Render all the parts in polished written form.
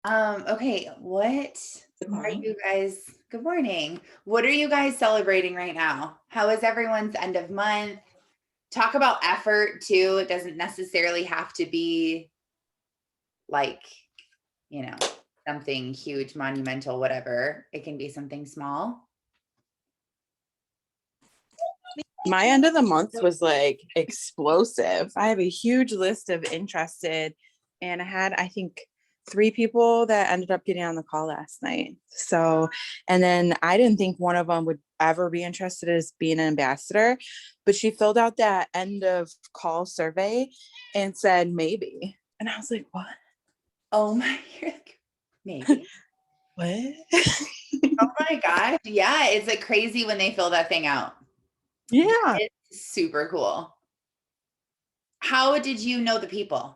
Okay, what Good are morning. you guys, good morning. What are you guys celebrating right now? How is everyone's end of month? Talk about effort too. It doesn't necessarily have to be like, you know, something huge, monumental, whatever. It can be something small. My end of the month was like explosive. I have a huge list of interested, and I had, I think, 3 people that ended up getting on the call last night. So, and then I didn't think one of them would ever be interested as being an ambassador, but she filled out that end of call survey and said maybe. And I was like, what? Oh my, you're like, maybe. What? Oh my gosh. Yeah, it's like crazy when they fill that thing out. Yeah. It's super cool. How did you know the people?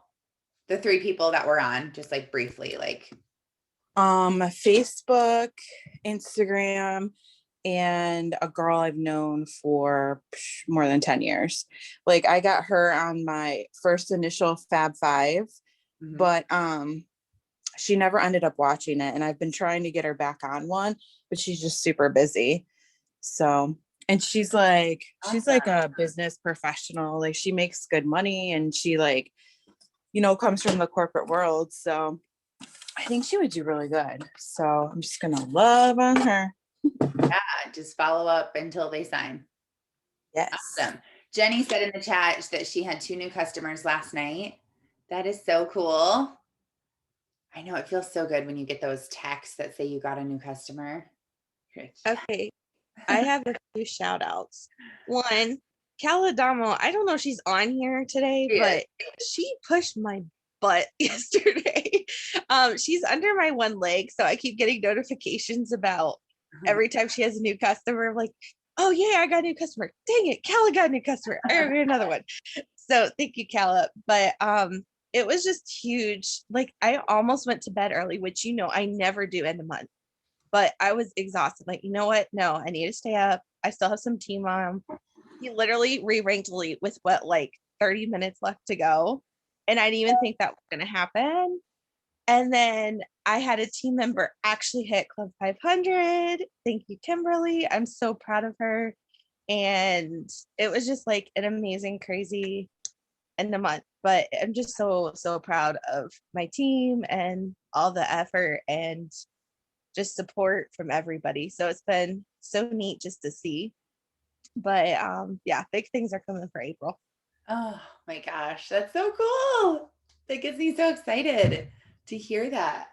The three people that were on, just like briefly, like Facebook, Instagram, and a girl I've known for more than 10 years. Like I got her on my first initial Fab Five, mhm. but she never ended up watching it. And I've been trying to get her back on one, but she's just super busy. So, and she's like Awesome. a business professional. Like she makes good money and she like, comes from the corporate world. So I think she would do really good. So I'm just gonna love on her. Yeah, just follow up until they sign. Yes. Awesome. Jenny said in the chat that she had 2 new customers last night. That is so cool. I know it feels so good when you get those texts that say you got a new customer. You're like, Okay, I have a few shout outs. One, Caladamo, I don't know if she's on here today, "Yeah." but she pushed my butt yesterday. She's under my one leg, so I keep getting notifications about every time she has a new customer. I'm like, oh yeah, I got a new customer. Dang it, Calla got a new customer. I got another one. So thank you, Calla. But it was just huge. Like I almost went to bed early, which I never do end of month, but I was exhausted. Like, you know what? No, I need to stay up. I still have some team on. He literally re-ranked elite with what, like 30 minutes left to go. And I didn't even think that was going to happen. And then I had a team member actually hit Club 500. Thank you, Kimberly. I'm so proud of her. And it was just like an amazing, crazy end of month. But I'm just so, so proud of my team and all the effort and just support from everybody. So it's been so neat just to see. But yeah, big things are coming for April. Oh my gosh, that's so cool. That gets me so excited to hear that.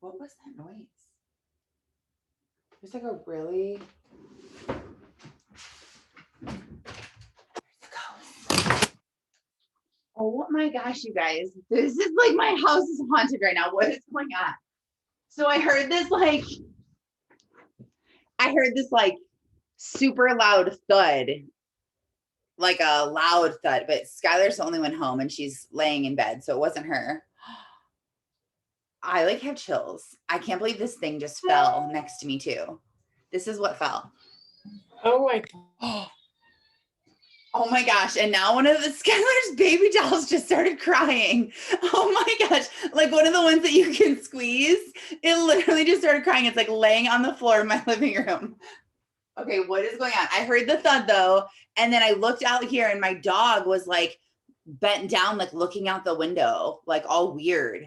What was that noise? There's like a really Oh my gosh, you guys. This is like my house is haunted right now. What is going on? So I heard this like super loud thud, like a loud thud, but Skylar's the only one home and she's laying in bed, so it wasn't her. I like have chills. I can't believe this thing just fell next to me too. This is what fell. Oh my god. Oh my gosh. And now one of the Skylar's baby dolls just started crying. Oh my gosh. Like one of the ones that you can squeeze. It literally just started crying. It's like laying on the floor in my living room. Okay, what is going on? I heard the thud though. And then I looked out here and my dog was like bent down, like looking out the window, like all weird.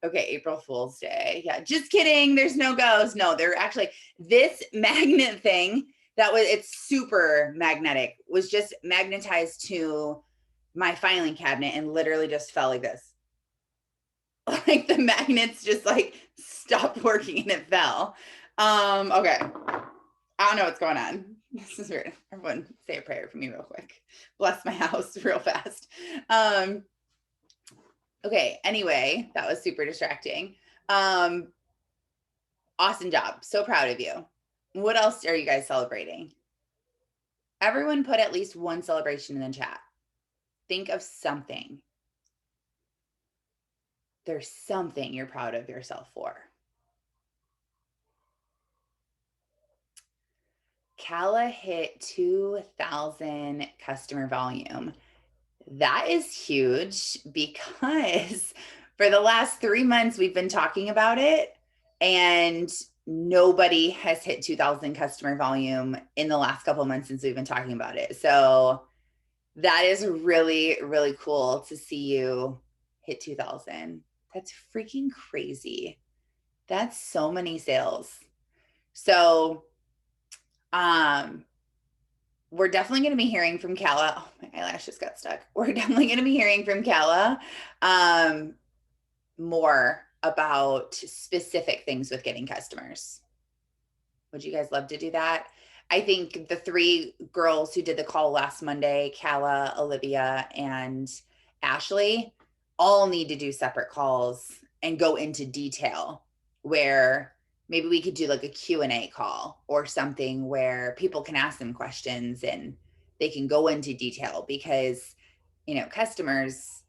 Okay, April Fool's Day. Yeah, just kidding. There's no ghosts. No, they're actually this magnet thing it's super magnetic, was just magnetized to my filing cabinet and literally just fell like this. Like the magnets just like stopped working and it fell. Okay. I don't know what's going on. This is weird. Everyone say a prayer for me real quick. Bless my house real fast. Okay, anyway, that was super distracting. Awesome job. So proud of you. What else are you guys celebrating? Everyone put at least one celebration in the chat. Think of something. There's something you're proud of yourself for. Calla hit 2,000 customer volume. That is huge because For the last 3 months, we've been talking about it, and nobody has hit 2,000 customer volume in the last couple of months since we've been talking about it. So that is really, really cool to see you hit 2,000. That's freaking crazy. That's so many sales. So, we're definitely going to be hearing from Kala. Oh, my eyelash just got stuck. We're definitely going to be hearing from Kala more about specific things with getting customers. Would you guys love to do that? I think the 3 girls who did the call last Monday, Kala, Olivia, and Ashley, all need to do separate calls and go into detail, where maybe we could do like a Q&A call or something where people can ask them questions and they can go into detail, because, you know, customers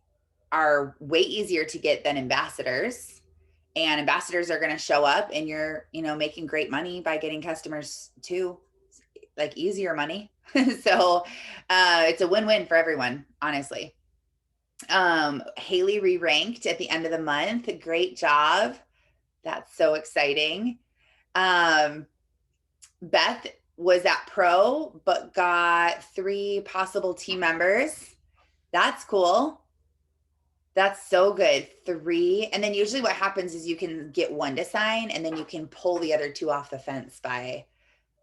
are way easier to get than ambassadors, and ambassadors are going to show up and you're, you know, making great money by getting customers too, like easier money. So it's a win-win for everyone, honestly. Haley re-ranked at the end of the month. Great job. That's so exciting. Beth was at pro, but got 3 possible team members. That's cool. That's so good. 3. And then usually what happens is you can get 1 to sign, and then you can pull the other 2 off the fence by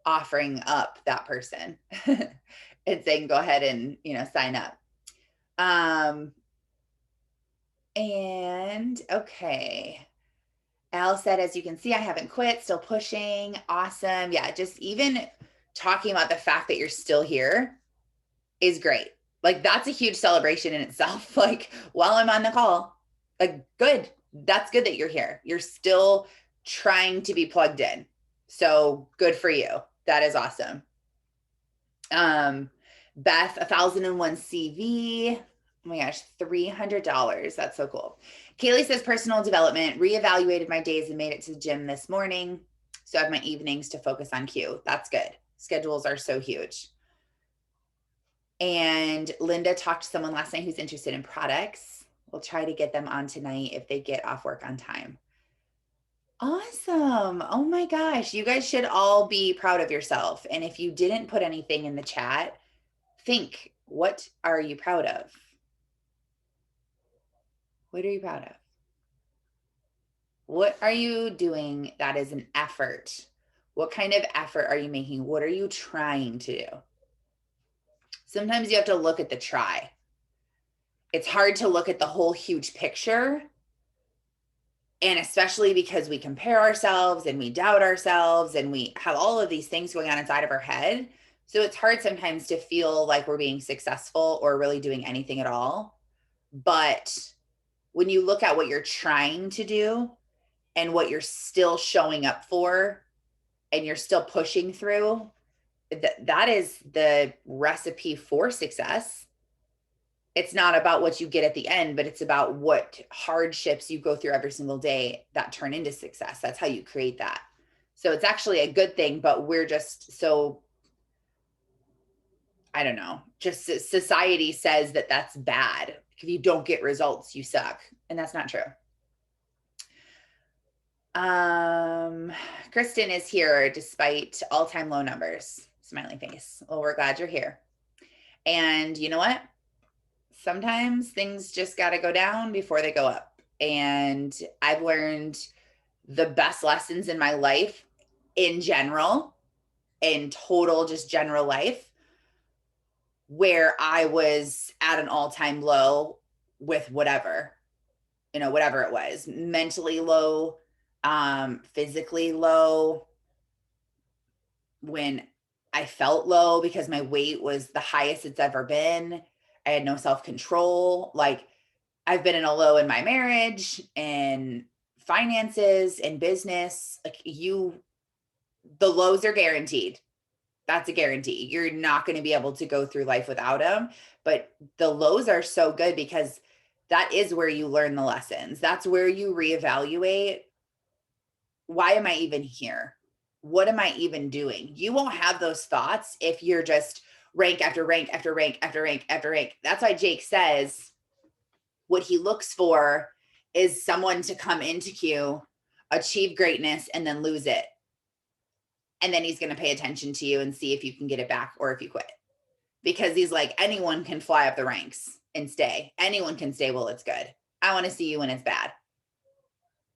offering up that person and saying, go ahead and, you know, sign up. And okay. Al said, as you can see, I haven't quit, still pushing. Awesome. Yeah. Just even talking about the fact that you're still here is great. Like, that's a huge celebration in itself. Like, while I'm on the call, like, good. That's good that you're here. You're still trying to be plugged in. So good for you. That is awesome. Beth, 1,001 CV. Oh my gosh, $300. That's so cool. Kaylee says personal development, reevaluated my days and made it to the gym this morning. So I have my evenings to focus on Q. That's good. Schedules are so huge. And Linda talked to someone last night who's interested in products. We'll try to get them on tonight if they get off work on time. Awesome. Oh my gosh. You guys should all be proud of yourself. And if you didn't put anything in the chat, think, what are you proud of? What are you proud of? What are you doing that is an effort? What kind of effort are you making? What are you trying to do? Sometimes you have to look at the try. It's hard to look at the whole huge picture. And especially because we compare ourselves and we doubt ourselves and we have all of these things going on inside of our head. So it's hard sometimes to feel like we're being successful or really doing anything at all. But when you look at what you're trying to do and what you're still showing up for and you're still pushing through, that is the recipe for success. It's not about what you get at the end, but it's about what hardships you go through every single day that turn into success. That's how you create that. So it's actually a good thing, but we're just so, I don't know, just society says that that's bad. If you don't get results, you suck. And that's not true. Kristen is here despite all-time low numbers. Smiley face. Well, we're glad you're here. And you know what? Sometimes things just got to go down before they go up. And I've learned the best lessons in my life in general, in total, just general life, where I was at an all-time low with whatever, you know, whatever it was, mentally low, physically low, when I felt low because my weight was the highest it's ever been. I had no self-control. Like, I've been in a low in my marriage and finances and business. Like, the lows are guaranteed. That's a guarantee. You're not going to be able to go through life without them. But the lows are so good because that is where you learn the lessons. That's where you reevaluate. Why am I even here? What am I even doing? You won't have those thoughts if you're just rank after rank after rank after rank after rank. That's why Jake says what he looks for is someone to come into Q, achieve greatness, and then lose it. And then he's going to pay attention to you and see if you can get it back or if you quit. Because he's like, anyone can fly up the ranks and stay. Anyone can stay while it's good. I want to see you when it's bad.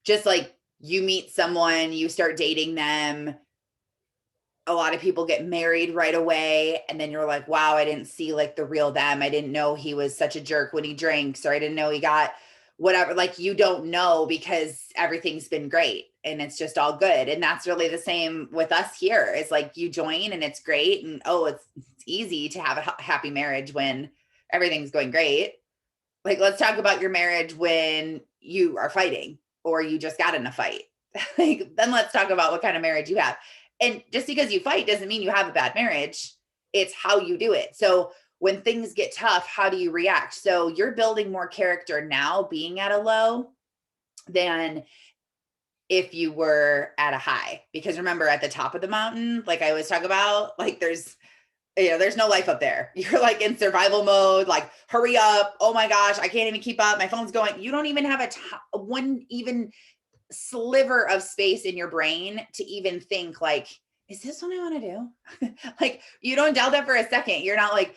Just like you meet someone, you start dating them. A lot of people get married right away. And then you're like, wow, I didn't see like the real them. I didn't know he was such a jerk when he drinks, or I didn't know he got whatever. Like you don't know because everything's been great and it's just all good. And that's really the same with us here. It's like you join and it's great. And oh, it's easy to have a happy marriage when everything's going great. Like, let's talk about your marriage when you are fighting or you just got in a fight. Like, then let's talk about what kind of marriage you have. And just because you fight doesn't mean you have a bad marriage. It's how you do it. So when things get tough, how do you react? So you're building more character now being at a low than if you were at a high. Because remember, at the top of the mountain, like I always talk about, like there's no life up there. You're like in survival mode, like hurry up. Oh my gosh, I can't even keep up. My phone's going. You don't even have one even sliver of space in your brain to even think like, is this what I want to do? Like you don't doubt that for a second. You're not like,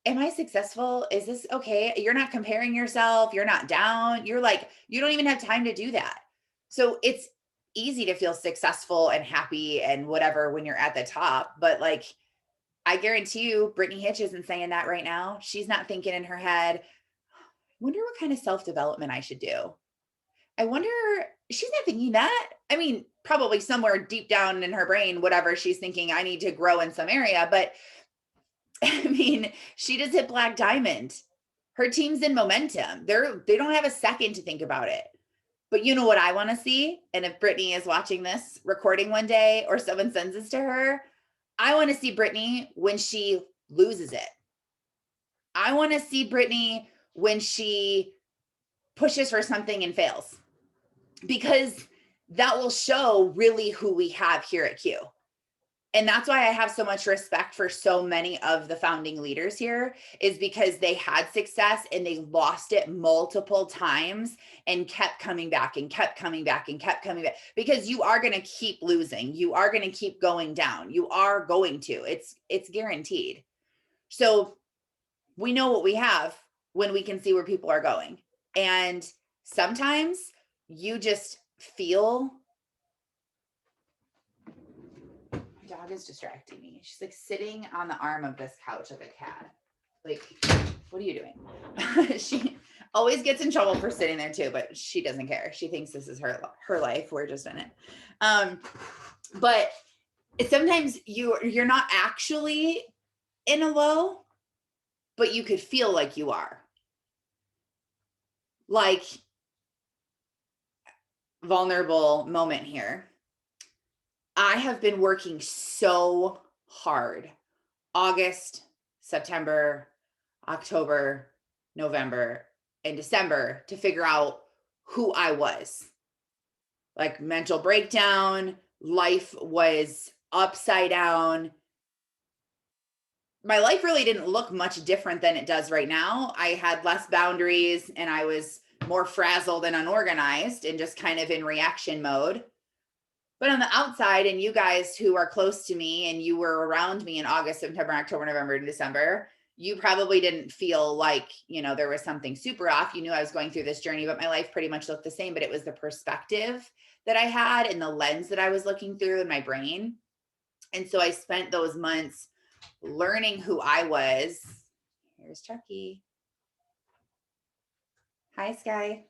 am I successful? Is this okay? You're not comparing yourself. You're not down. You're like, you don't even have time to do that. So it's easy to feel successful and happy and whatever when you're at the top. But like, I guarantee you, Brittany Hitch isn't saying that right now. She's not thinking in her head, I wonder what kind of self-development I should do. I wonder, she's not thinking that. I mean, probably somewhere deep down in her brain, whatever, she's thinking, I need to grow in some area. But I mean, she just hit Black Diamond. Her team's in momentum. They don't have a second to think about it. But you know what I want to see? And if Brittany is watching this recording one day or someone sends this to her, I want to see Brittany when she loses it. I want to see Brittany when she pushes for something and fails, because that will show really who we have here at Q. And that's why I have so much respect for so many of the founding leaders here, is because they had success and they lost it multiple times and kept coming back and kept coming back and kept coming back, because you are going to keep losing. You are going to keep going down. You are going to, it's guaranteed. So we know what we have when we can see where people are going. And sometimes you just feel, dog is distracting me. She's like sitting on the arm of this couch like a cat. Like, what are you doing? She always gets in trouble for sitting there too, but she doesn't care. She thinks this is her life. We're just in it. But sometimes you're not actually in a low, but you could feel like you are. Like, vulnerable moment here. I have been working so hard, August, September, October, November, and December, to figure out who I was. Like, mental breakdown, life was upside down. My life really didn't look much different than it does right now. I had less boundaries and I was more frazzled and unorganized and just kind of in reaction mode. But on the outside, and you guys who are close to me and you were around me in August, September, October, November, and December, you probably didn't feel like, there was something super off. You knew I was going through this journey, but my life pretty much looked the same. But it was the perspective that I had and the lens that I was looking through in my brain. And so I spent those months learning who I was. Here's Chucky. Hi, Sky.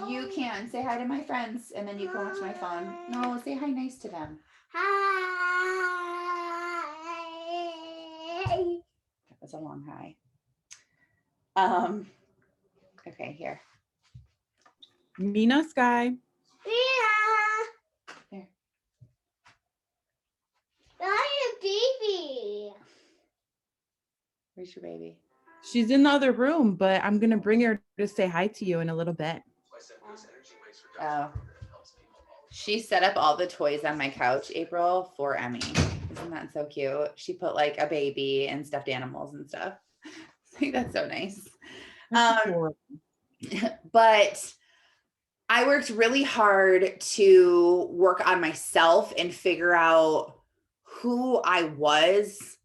You can say hi to my friends and then you can watch my phone. No, say hi nice to them. Hi. That was a long hi. Okay, here. Mina, Sky. Here. I'm a baby. Where's your baby? She's in the other room, but I'm going to bring her to say hi to you in a little bit. Oh. She set up all the toys on my couch, April, for Emmy. Isn't that so cute? She put like a baby and stuffed animals and stuff. I think that's so nice. That's adorable. But I worked really hard to work on myself and figure out who I was.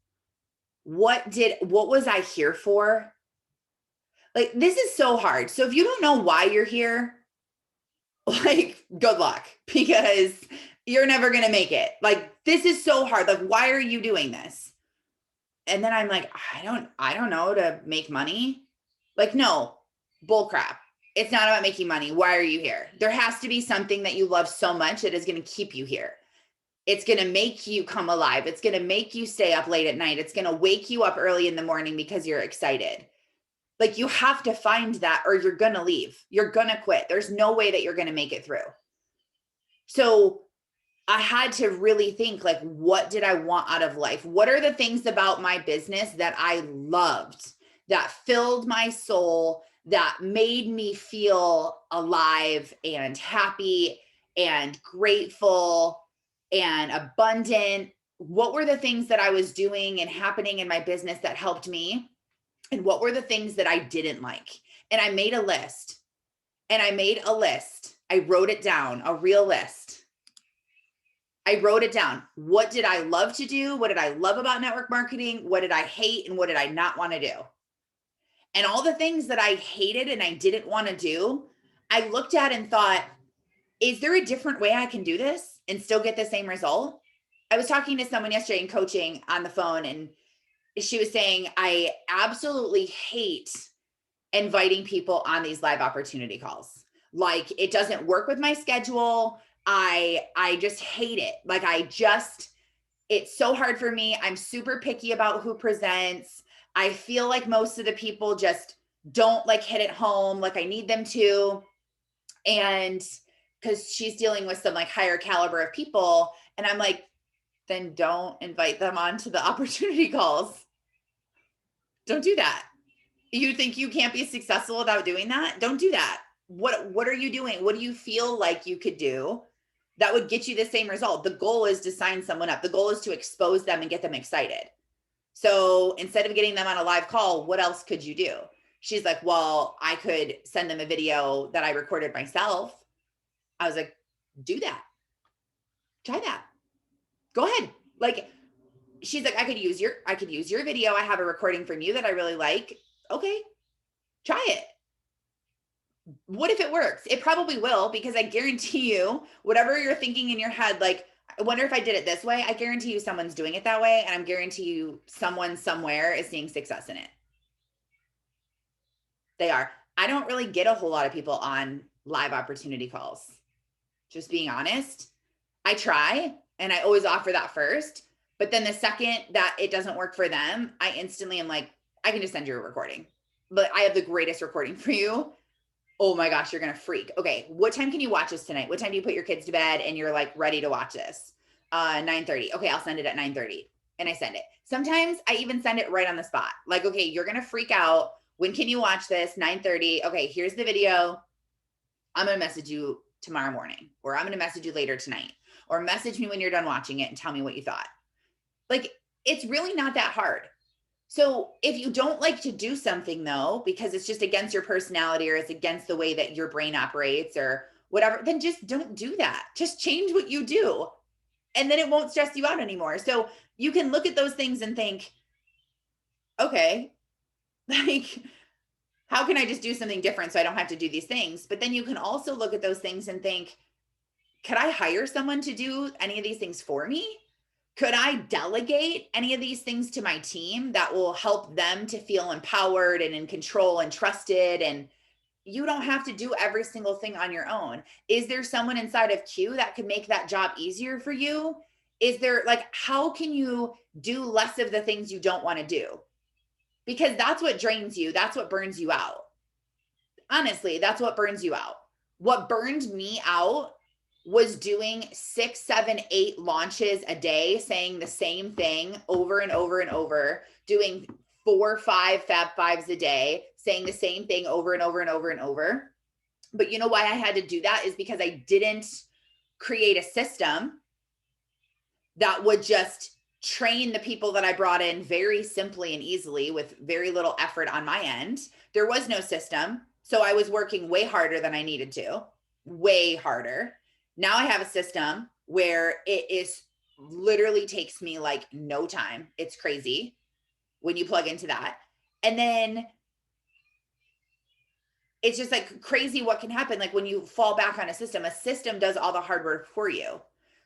What was I here for? Like, this is so hard. So if you don't know why you're here, like, good luck, because you're never going to make it. Like, this is so hard. Like, why are you doing this? And then I'm like, I don't know, to make money. Like, no, bull crap. It's not about making money. Why are you here? There has to be something that you love so much that is going to keep you here. It's going to make you come alive. It's going to make you stay up late at night. It's going to wake you up early in the morning because you're excited. Like, you have to find that, or you're going to leave. You're going to quit. There's no way that you're going to make it through. So I had to really think, like, what did I want out of life? What are the things about my business that I loved, that filled my soul, that made me feel alive and happy and grateful and abundant? What were the things that I was doing and happening in my business that helped me? And what were the things that I didn't like? And I made a list. I wrote it down, a real list. I wrote it down. What did I love to do? What did I love about network marketing? What did I hate? And what did I not want to do? And all the things that I hated and I didn't want to do, I looked at and thought, is there a different way I can do this and still get the same result? I was talking to someone yesterday in coaching on the phone, and she was saying, I absolutely hate inviting people on these live opportunity calls. Like, it doesn't work with my schedule. I just hate it. Like, it's so hard for me. I'm super picky about who presents. I feel like most of the people just don't like hit it home like I need them to. And because she's dealing with some like higher caliber of people. And I'm like, then don't invite them onto the opportunity calls. Don't do that. You think you can't be successful without doing that? Don't do that. What are you doing? What do you feel like you could do that would get you the same result? The goal is to sign someone up. The goal is to expose them and get them excited. So instead of getting them on a live call, what else could you do? She's like, well, I could send them a video that I recorded myself. I was like, do that. Try that. Go ahead. Like, she's like, I could use your video. I have a recording from you that I really like. Okay, try it. What if it works? It probably will, because I guarantee you, whatever you're thinking in your head, like, I wonder if I did it this way, I guarantee you someone's doing it that way. And I guarantee you someone somewhere is seeing success in it. They are. I don't really get a whole lot of people on live opportunity calls. Just being honest. I try, and I always offer that first. But then the second that it doesn't work for them, I instantly am like, I can just send you a recording. But I have the greatest recording for you. Oh my gosh, you're going to freak. Okay, what time can you watch this tonight? What time do you put your kids to bed and you're like ready to watch this? 9:30. Okay, I'll send it at 9:30. And I send it. Sometimes I even send it right on the spot. Like, okay, you're going to freak out. When can you watch this? 9:30. Okay, here's the video. I'm going to message you tomorrow morning, or I'm going to message you later tonight, or message me when you're done watching it and tell me what you thought. Like, it's really not that hard. So if you don't like to do something though, because it's just against your personality or it's against the way that your brain operates or whatever, then just don't do that. Just change what you do. And then it won't stress you out anymore. So you can look at those things and think, okay, like, how can I just do something different so I don't have to do these things? But then you can also look at those things and think, could I hire someone to do any of these things for me? Could I delegate any of these things to my team that will help them to feel empowered and in control and trusted? And you don't have to do every single thing on your own. Is there someone inside of Q that could make that job easier for you? Is there, like, how can you do less of the things you don't want to do? Because that's what drains you. That's what burns you out. Honestly, that's what burns you out. What burned me out was doing 6, 7, 8 launches a day, saying the same thing over and over and over, doing 4, 5 Fab Fives a day, saying the same thing over and over and over and over. But you know why I had to do that is because I didn't create a system that would just train the people that I brought in very simply and easily with very little effort on my end. There was no system. So I was working way harder than I needed to, way harder. Now I have a system where it is literally takes me like no time. It's crazy when you plug into that. And then it's just like crazy what can happen. Like when you fall back on a system does all the hard work for you.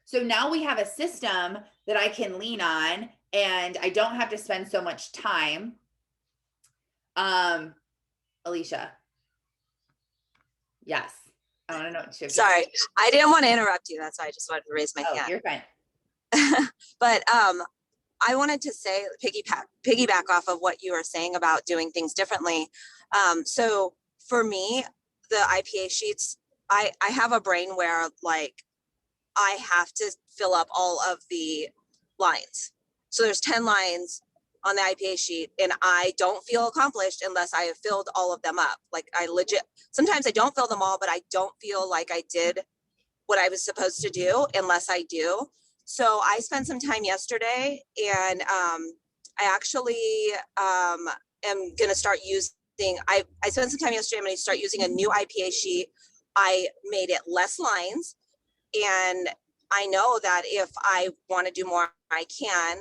So now we have a system that I can lean on and I don't have to spend so much time. Alicia. Yes. I want to know what Sorry, I didn't want to interrupt you. That's why I just wanted to raise my hand. You're fine. But I wanted to say, piggyback off of what you were saying about doing things differently. So for me, the IPA sheets, I have a brain where like I have to fill up all of the lines. So there's 10 lines on the IPA sheet and I don't feel accomplished unless I have filled all of them up. Like I legit, sometimes I don't fill them all, but I don't feel like I did what I was supposed to do unless I do. So I spent some time yesterday and I actually am going to start using, I spent some time yesterday, I'm going to start using a new IPA sheet. I made it less lines and I know that if I want to do more, I can,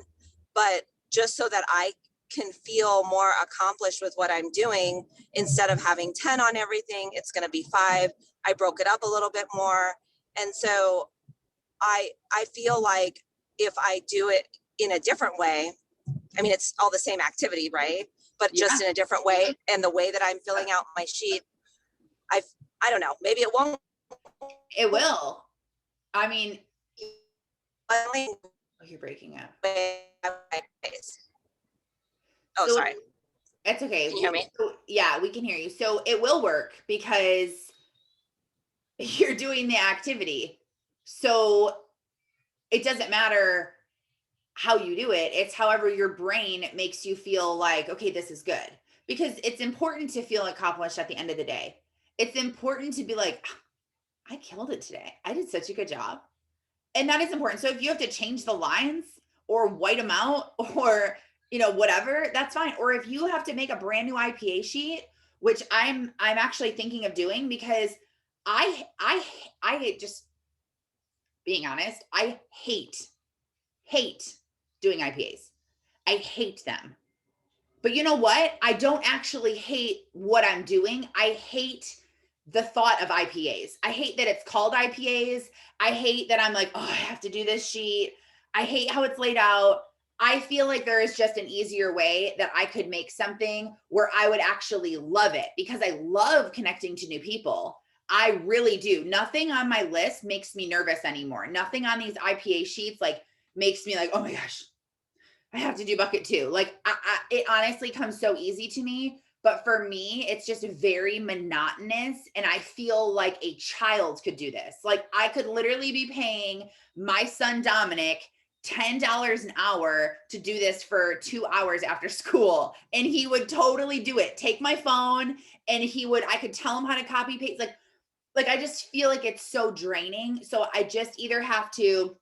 but just so that I can feel more accomplished with what I'm doing, instead of having 10 on everything, it's going to be 5. I broke it up a little bit more. And so I feel like if I do it in a different way, I mean, it's all the same activity, right? But just in a different way. And the way that I'm filling out my sheet, I don't know, maybe it won't. It will. I mean, Oh, you're breaking up. Oh, So, sorry. It's okay. Can you hear me? Yeah, we can hear you. So it will work because you're doing the activity. So it doesn't matter how you do it. It's however your brain makes you feel like, okay, this is good. Because it's important to feel accomplished at the end of the day. It's important to be like, I killed it today. I did such a good job. And that is important. So if you have to change the lines or white them out or, you know, whatever, that's fine. Or if you have to make a brand new IPA sheet, which I'm actually thinking of doing because I just being honest, I hate doing IPAs. I hate them. But you know what? I don't actually hate what I'm doing. I hate the thought of IPAs. I hate that it's called IPAs. I hate that I'm like, oh, I have to do this sheet. I hate how it's laid out. I feel like there is just an easier way that I could make something where I would actually love it because I love connecting to new people. I really do. Nothing on my list makes me nervous anymore. Nothing on these IPA sheets like makes me like, oh my gosh, I have to do bucket 2. Like it honestly comes so easy to me. But for me, it's just very monotonous. And I feel like a child could do this. Like I could literally be paying my son, Dominic, $10 an hour to do this for 2 hours after school. And he would totally do it. Take my phone and I could tell him how to copy paste. Like I just feel like it's so draining. So I just either have to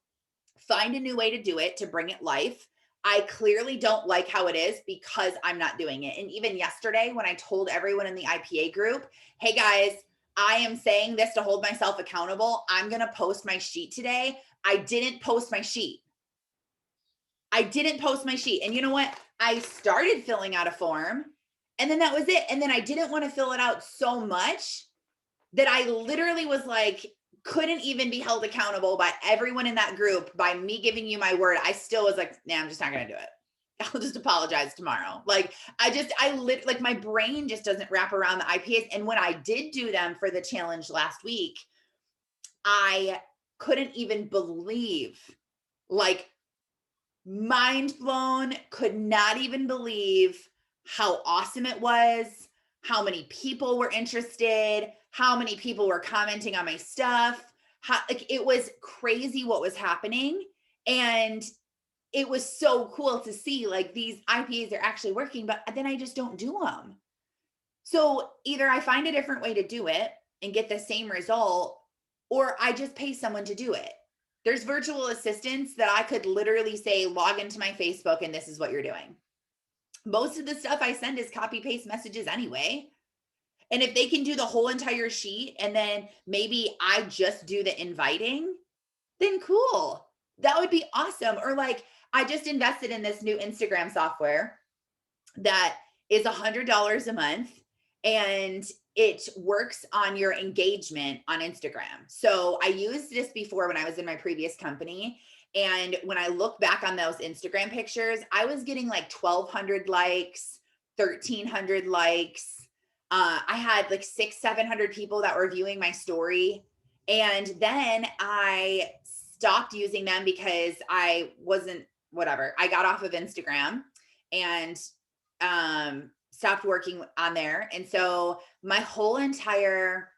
find a new way to do it to bring it life. I clearly don't like how it is because I'm not doing it. And even yesterday, when I told everyone in the IPA group, hey guys, I am saying this to hold myself accountable. I'm going to post my sheet today. I didn't post my sheet. And you know what? I started filling out a form and then that was it. And then I didn't want to fill it out so much that I literally was like, couldn't even be held accountable by everyone in that group by me giving you my word. I still was like, nah, I'm just not going to do it. I'll just apologize tomorrow. Like like my brain just doesn't wrap around the IPAs. And when I did do them for the challenge last week, I couldn't even believe, like mind blown, could not even believe how awesome it was, how many people were interested, how many people were commenting on my stuff. Like it was crazy what was happening. And it was so cool to see like these IPAs are actually working, but then I just don't do them. So either I find a different way to do it and get the same result, or I just pay someone to do it. There's virtual assistants that I could literally say, log into my Facebook and this is what you're doing. Most of the stuff I send is copy paste messages anyway. And if they can do the whole entire sheet and then maybe I just do the inviting, then cool. That would be awesome. Or like, I just invested in this new Instagram software that is $100 a month and it works on your engagement on Instagram. So I used this before when I was in my previous company. And when I look back on those Instagram pictures, I was getting like 1,200 likes, 1,300 likes. I had like 600-700 people that were viewing my story. And then I stopped using them because I wasn't, whatever. I got off of Instagram and stopped working on there. And so my whole entire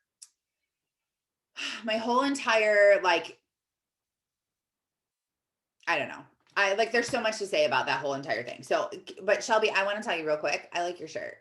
like, I don't know. I like, there's so much to say about that whole entire thing. So, but Shelby, I want to tell you real quick. I like your shirt.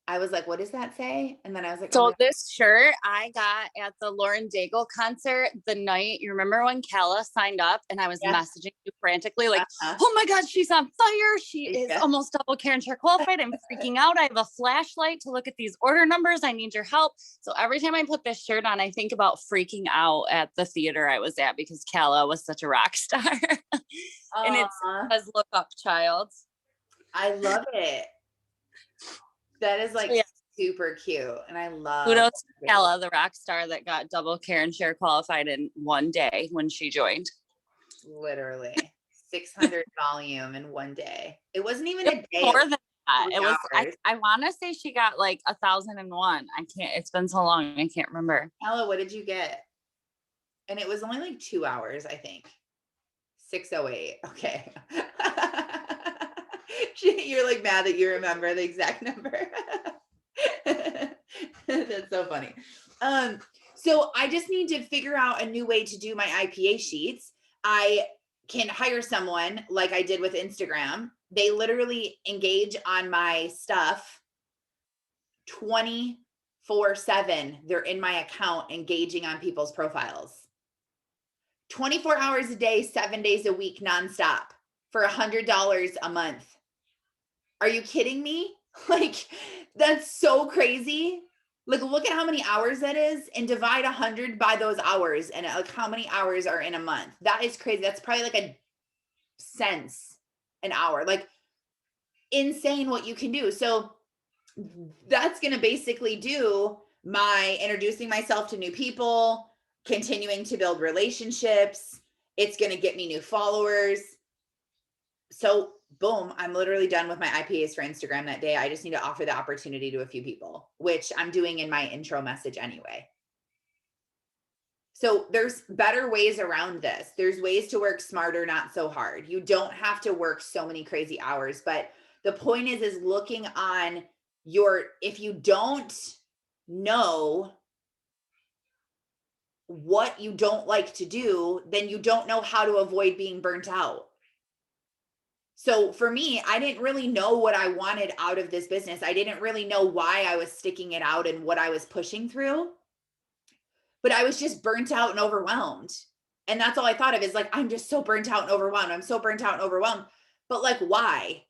I was like, what does that say? And then I was like, So oh this shirt I got at the Lauren Daigle concert the night, you remember when Kala signed up and I was messaging you frantically like, oh my God, she's on fire. She is almost double Karen share qualified. I'm freaking out. I have a flashlight to look at these order numbers. I need your help. So every time I put this shirt on, I think about freaking out at the theater I was at because Kala was such a rock star. And it says, look up, child. I love it. That is like super cute. And I love kudos to Kala, the rock star that got double Karen share qualified in one day when she joined. Literally 600 volume in one day. It wasn't even a day. More than that. It was, I want to say she got like 1,001. I can't, it's been so long. I can't remember. Ella, what did you get? And it was only like 2 hours, I think. 608. Okay. You're like mad that you remember the exact number. That's so funny. So I just need to figure out a new way to do my IPA sheets. I can hire someone like I did with Instagram. They literally engage on my stuff 24/7. They're in my account engaging on people's profiles. 24 hours a day, 7 days a week, nonstop for $100 a month. Are you kidding me? Like, that's so crazy. Like, look at how many hours that is and divide 100 by those hours and like how many hours are in a month. That is crazy. That's probably like a cents an hour. Like, insane what you can do. So that's going to basically do my introducing myself to new people, continuing to build relationships. It's going to get me new followers. So boom, I'm literally done with my IPAs for Instagram that day. I just need to offer the opportunity to a few people, which I'm doing in my intro message anyway. So there's better ways around this. There's ways to work smarter, not so hard. You don't have to work so many crazy hours, but the point is looking on your, if you don't know what you don't like to do, then you don't know how to avoid being burnt out. So for me, I didn't really know what I wanted out of this business. I didn't really know why I was sticking it out and what I was pushing through, but I was just burnt out and overwhelmed. And that's all I thought of is like, I'm just so burnt out and overwhelmed. I'm so burnt out and overwhelmed. But like, why?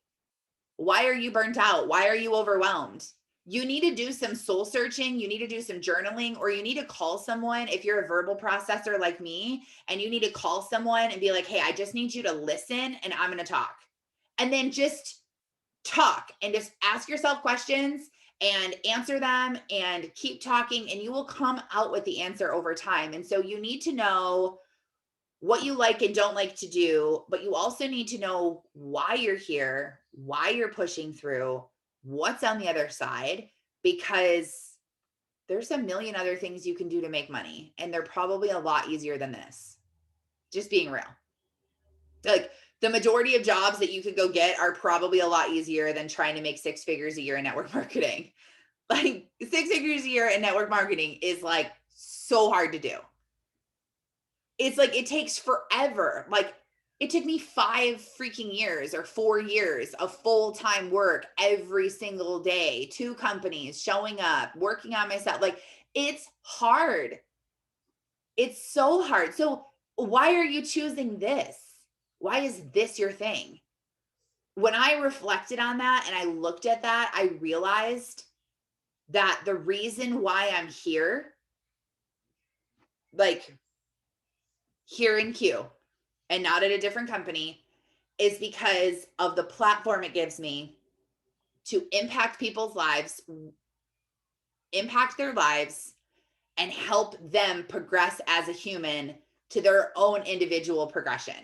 Why are you burnt out? Why are you overwhelmed? You need to do some soul searching. You need to do some journaling, or you need to call someone if you're a verbal processor like me, and you need to call someone and be like, hey, I just need you to listen and I'm going to talk. And then just talk and just ask yourself questions and answer them and keep talking, and you will come out with the answer over time. And so you need to know what you like and don't like to do, but you also need to know why you're here, why you're pushing through, what's on the other side, because there's a million other things you can do to make money, and they're probably a lot easier than this. Just being real. Like, the majority of jobs that you could go get are probably a lot easier than trying to make 6 figures a year in network marketing. Like, 6 figures a year in network marketing is like so hard to do. It's like, it takes forever. Like, it took me 5 freaking years or 4 years of full-time work every single day, 2 companies, showing up, working on myself. Like, it's hard. It's so hard. So why are you choosing this? Why is this your thing? When I reflected on that and I looked at that, I realized that the reason why I'm here, like here in Q and not at a different company, is because of the platform it gives me to impact people's lives, impact their lives, and help them progress as a human to their own individual progression.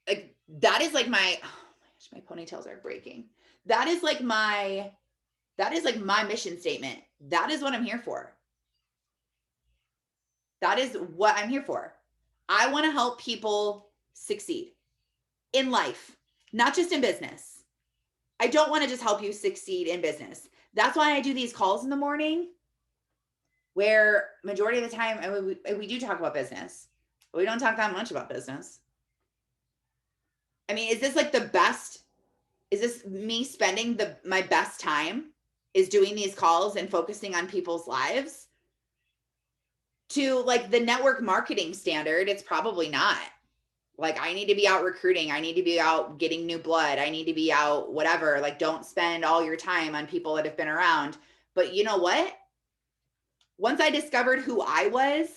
Like that is like my, oh my gosh, my ponytails are breaking. That is like my mission statement. That is what I'm here for. That is what I'm here for. I want to help people succeed in life, not just in business. I don't want to just help you succeed in business. That's why I do these calls in the morning where majority of the time we do talk about business, but we don't talk that much about business. I mean, is this like the best? Is this me spending my best time is doing these calls and focusing on people's lives? To like the network marketing standard, it's probably not. Like I need to be out recruiting. I need to be out getting new blood. I need to be out whatever. Like don't spend all your time on people that have been around. But you know what? Once I discovered who I was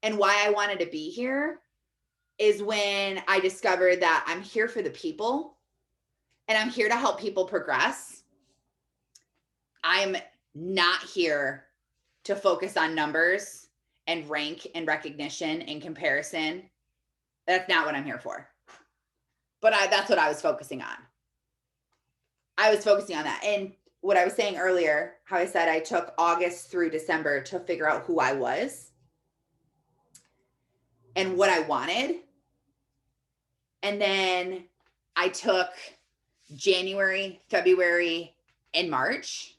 and why I wanted to be here is when I discovered that I'm here for the people and I'm here to help people progress. I'm not here to focus on numbers and rank and recognition and comparison. That's not what I'm here for. But that's what I was focusing on. I was focusing on that. And what I was saying earlier, how I said I took August through December to figure out who I was and what I wanted. And then I took January, February, and March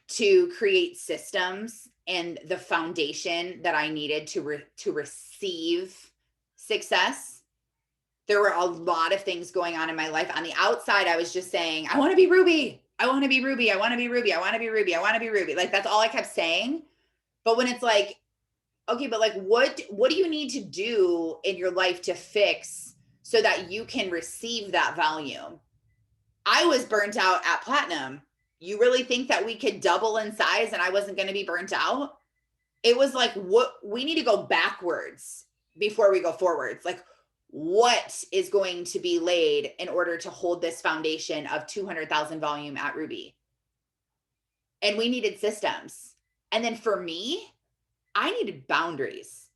to create systems and the foundation that I needed to receive success. There were a lot of things going on in my life. On the outside, I was just saying, I want to be Ruby. I want to be Ruby. I want to be Ruby. I want to be Ruby. I want to be Ruby. Like that's all I kept saying. But when it's like, okay, but like what do you need to do in your life to fix so that you can receive that volume? I was burnt out at Platinum. You really think that we could double in size and I wasn't going to be burnt out? It was like, what we need to go backwards before we go forwards. Like, what is going to be laid in order to hold this foundation of 200,000 volume at Ruby? And we needed systems. And then for me, I needed boundaries.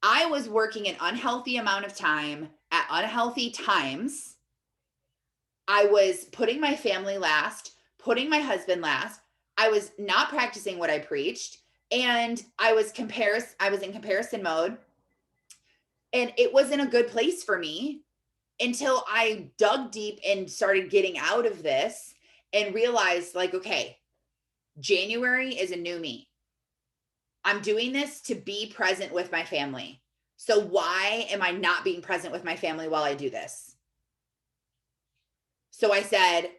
I was working an unhealthy amount of time at unhealthy times. I was putting my family last, putting my husband last. I was not practicing what I preached. And I was in comparison mode. And it wasn't a good place for me until I dug deep and started getting out of this and realized like, okay, January is a new me. I'm doing this to be present with my family. So why am I not being present with my family while I do this? So I said,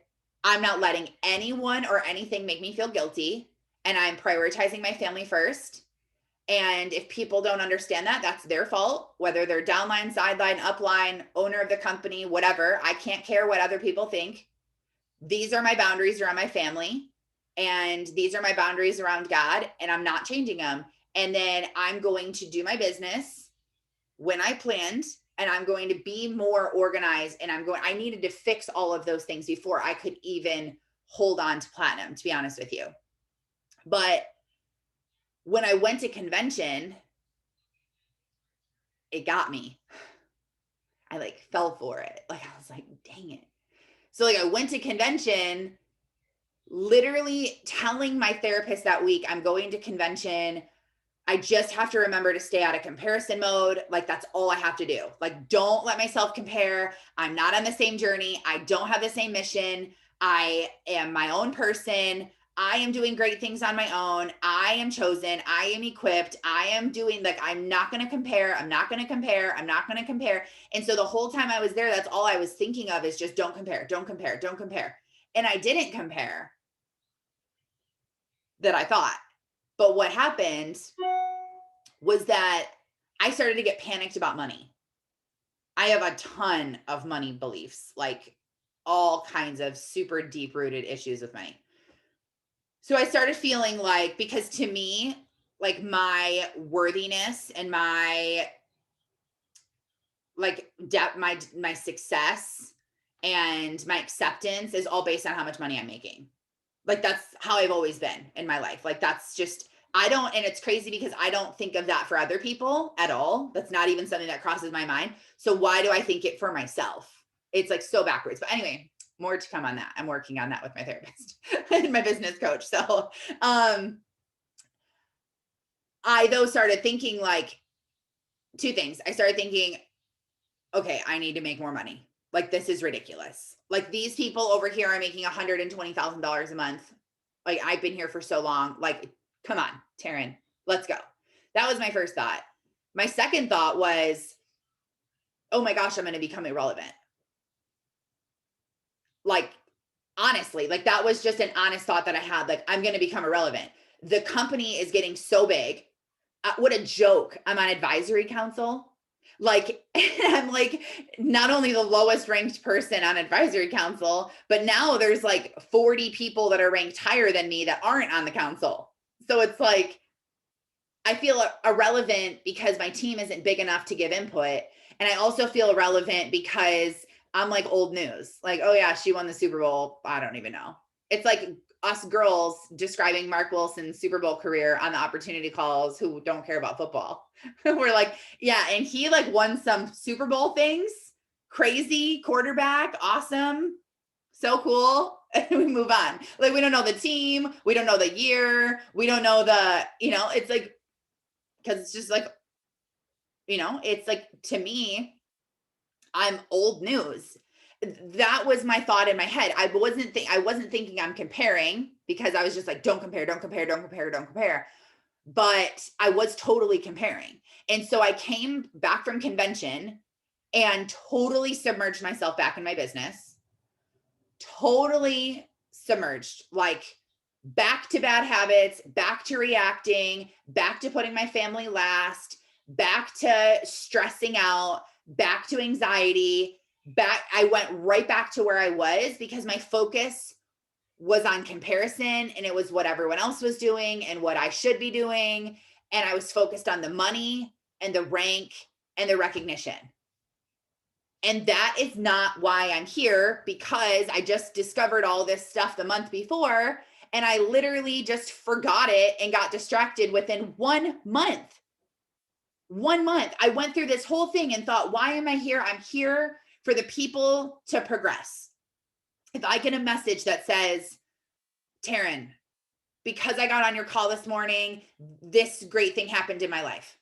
I'm not letting anyone or anything make me feel guilty. And I'm prioritizing my family first. And if people don't understand that, that's their fault, whether they're downline, sideline, upline, owner of the company, whatever. I can't care what other people think. These are my boundaries around my family. And these are my boundaries around God. And I'm not changing them. And then I'm going to do my business when I planned. And I'm going to be more organized. And I needed to fix all of those things before I could even hold on to Platinum, to be honest with you. But when I went to convention, it got me. I like fell for it. Like I was like, dang it. So like I went to convention, literally telling my therapist that week, I'm going to convention. I just have to remember to stay out of comparison mode. Like that's all I have to do. Like don't let myself compare. I'm not on the same journey. I don't have the same mission. I am my own person. I am doing great things on my own. I am chosen. I am equipped. I am doing like, I'm not going to compare. I'm not going to compare. I'm not going to compare. And so the whole time I was there, that's all I was thinking of is just don't compare, don't compare, don't compare. And I didn't compare that I thought. But what happened was that I started to get panicked about money. I have a ton of money beliefs, like all kinds of super deep rooted issues with money. So I started feeling like, because to me, like my worthiness and my like my success and my acceptance is all based on how much money I'm making. Like that's how I've always been in my life. Like that's just, I don't, and it's crazy because I don't think of that for other people at all. That's not even something that crosses my mind. So why do I think it for myself? It's like so backwards. But anyway, more to come on that. I'm working on that with my therapist and my business coach. So I though started thinking like two things. I started thinking, okay, I need to make more money. Like this is ridiculous. Like these people over here are making $120,000 a month. Like I've been here for so long. Like, come on, Taryn, let's go. That was my first thought. My second thought was, oh my gosh, I'm going to become irrelevant. Like, honestly, like that was just an honest thought that I had. Like, I'm going to become irrelevant. The company is getting so big. What a joke. I'm on advisory council. Like, I'm like not only the lowest ranked person on advisory council, but now there's like 40 people that are ranked higher than me that aren't on the council. So it's like, I feel irrelevant because my team isn't big enough to give input. And I also feel irrelevant because I'm like old news. Like, oh yeah, she won the Super Bowl. I don't even know. It's like us girls describing Mark Wilson's Super Bowl career on the opportunity calls who don't care about football. We're like, yeah, and he like won some Super Bowl things, crazy quarterback, awesome, so cool. And we move on. Like we don't know the team, we don't know the year, we don't know the, it's like, because it's just like, it's like to me, I'm old news. That was my thought in my head. I wasn't thinking I'm comparing because I was just like, don't compare. But I was totally comparing. And so I came back from convention and totally submerged myself back in my business. Totally submerged, like back to bad habits, back to reacting, back to putting my family last, back to stressing out, back to anxiety. I went right back to where I was because my focus was on comparison and it was what everyone else was doing and what I should be doing. And I was focused on the money and the rank and the recognition. And that is not why I'm here, because I just discovered all this stuff the month before and I literally just forgot it and got distracted within 1 month. 1 month. I went through this whole thing and thought, why am I here? I'm here for the people to progress. If I get a message that says, Taryn, because I got on your call this morning, this great thing happened in my life.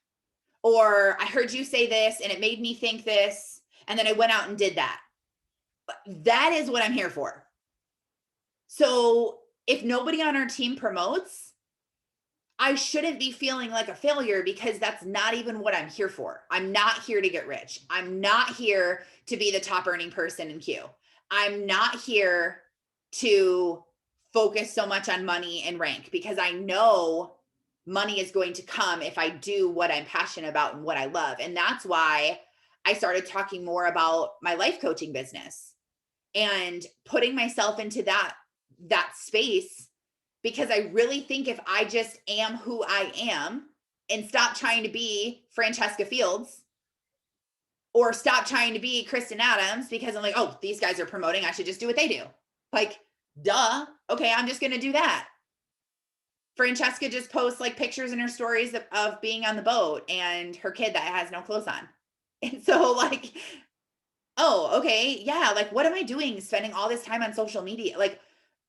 Or I heard you say this and it made me think this. And then I went out and did that. That is what I'm here for. So if nobody on our team promotes, I shouldn't be feeling like a failure because that's not even what I'm here for. I'm not here to get rich. I'm not here to be the top earning person in Q. I'm not here to focus so much on money and rank because I know money is going to come if I do what I'm passionate about and what I love. And that's why I started talking more about my life coaching business and putting myself into that space, because I really think if I just am who I am and stop trying to be Francesca Fields or stop trying to be Kristen Adams because I'm like, oh, these guys are promoting, I should just do what they do. Like, duh. Okay, I'm just going to do that. Francesca just posts like pictures in her stories of being on the boat and her kid that has no clothes on. And so like, oh, okay. Yeah. Like, what am I doing spending all this time on social media? Like,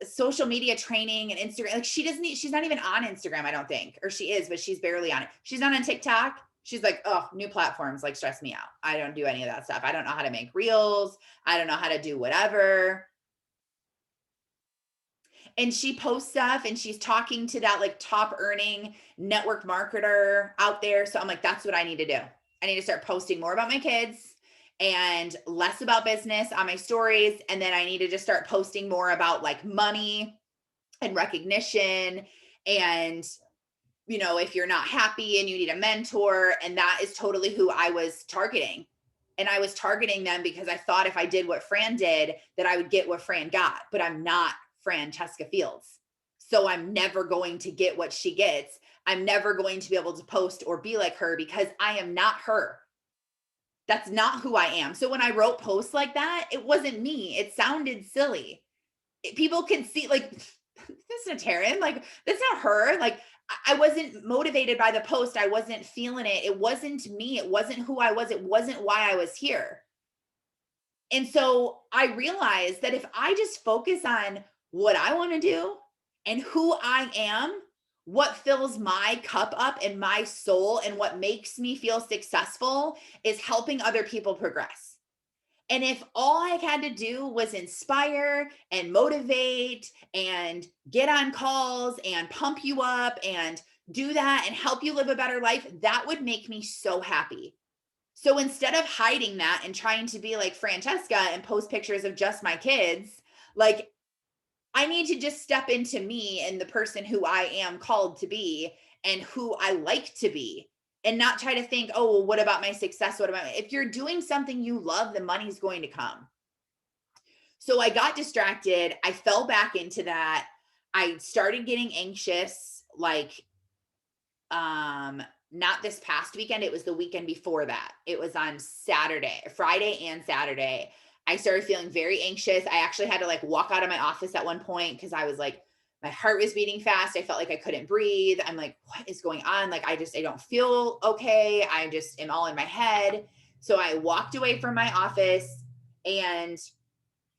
social media training and Instagram. Like she's not even on Instagram, I don't think, or she is, but she's barely on it. She's not on TikTok. She's like, oh, new platforms like stress me out. I don't do any of that stuff. I don't know how to make reels. I don't know how to do whatever. And she posts stuff and she's talking to that like top earning network marketer out there. So I'm like, that's what I need to do. I need to start posting more about my kids and less about business on my stories. And then I need to just start posting more about like money and recognition and you know, if you're not happy and you need a mentor. And that is totally who I was targeting. And I was targeting them because I thought if I did what Fran did, that I would get what Fran got. But I'm not Francesca Fields. So I'm never going to get what she gets. I'm never going to be able to post or be like her because I am not her. That's not who I am. So when I wrote posts like that, it wasn't me. It sounded silly. People can see, like, this is Taryn, like, that's not her. Like, I wasn't motivated by the post. I wasn't feeling it. It wasn't me. It wasn't who I was. It wasn't why I was here. And so I realized that if I just focus on what I want to do and who I am, what fills my cup up and my soul and what makes me feel successful is helping other people progress. And if all I had to do was inspire and motivate and get on calls and pump you up and do that and help you live a better life, that would make me so happy. So instead of hiding that and trying to be like Francesca and post pictures of just my kids, like, I need to just step into me and the person who I am called to be and who I like to be, and not try to think, oh, well, what about my success? What about if you're doing something you love, the money's going to come. So I got distracted. I fell back into that. I started getting anxious, like, not this past weekend. It was the weekend before that. It was on Friday and Saturday. I started feeling very anxious. I actually had to like walk out of my office at one point because I was like, my heart was beating fast. I felt like I couldn't breathe. I'm like, what is going on? Like, I don't feel okay. I just am all in my head. So I walked away from my office and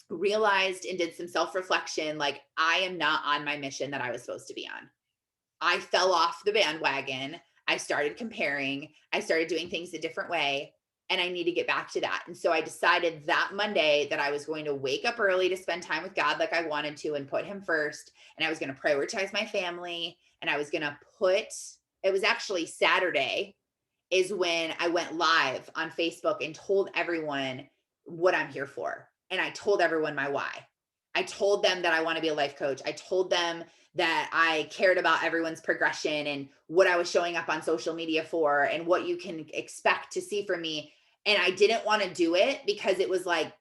realized and did some self-reflection. Like, I am not on my mission that I was supposed to be on. I fell off the bandwagon. I started comparing. I started doing things a different way. And I need to get back to that. And so I decided that Monday that I was going to wake up early to spend time with God like I wanted to and put him first. And I was going to prioritize my family. And I was going to it was actually Saturday is when I went live on Facebook and told everyone what I'm here for. And I told everyone my why. I told them that I want to be a life coach. I told them that I cared about everyone's progression and what I was showing up on social media for and what you can expect to see from me. And I didn't want to do it because it was like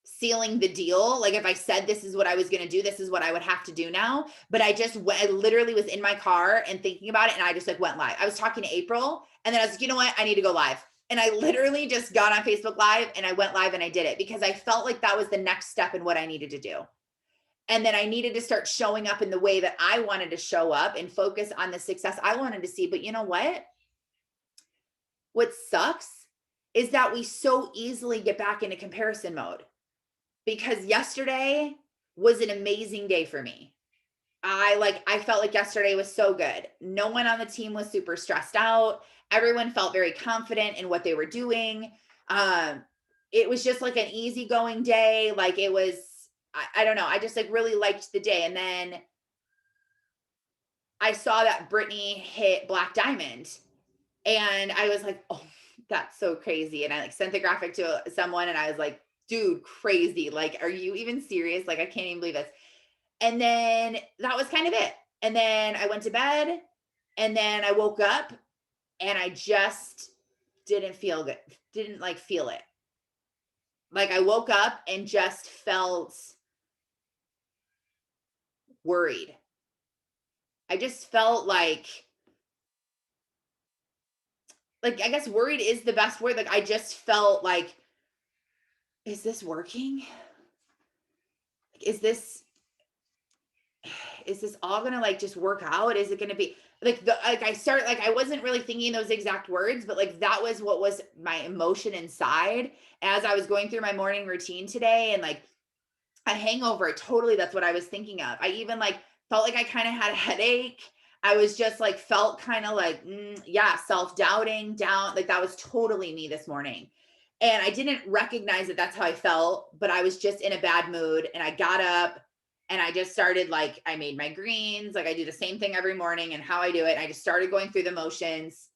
sealing the deal. Like, if I said this is what I was going to do, this is what I would have to do now. But I literally was in my car and thinking about it. And I just like went live. I was talking to April and then I was like, you know what? I need to go live. And I literally just got on Facebook Live and I went live and I did it because I felt like that was the next step in what I needed to do. And then I needed to start showing up in the way that I wanted to show up and focus on the success I wanted to see. But you know what? What sucks is that we so easily get back into comparison mode, because yesterday was an amazing day for me. I felt like yesterday was so good. No one on the team was super stressed out. Everyone felt very confident in what they were doing. It was just like an easygoing day. Like, it was, I don't know. I just like really liked the day. And then I saw that Brittany hit Black Diamond and I was like, oh, that's so crazy. And I like sent the graphic to someone and I was like, dude, crazy. Like, are you even serious? Like, I can't even believe this. And then that was kind of it. And then I went to bed and then I woke up and I just didn't feel good. Didn't like feel it. Like, I woke up and just felt worried. I just felt like I guess worried is the best word. Like, I just felt like, is this working? Is this all gonna like just work out? Is it gonna be I wasn't really thinking those exact words, but like that was what was my emotion inside as I was going through my morning routine today. And like a hangover, totally, that's what I was thinking of. I even like felt like I kind of had a headache. I was just like felt kind of like self-doubting, down. Like, that was totally me this morning. And I didn't recognize that that's how I felt, but I was just in a bad mood. And I got up and I just started, like, I made my greens. Like, I do the same thing every morning and how I do it. And I just started going through the motions.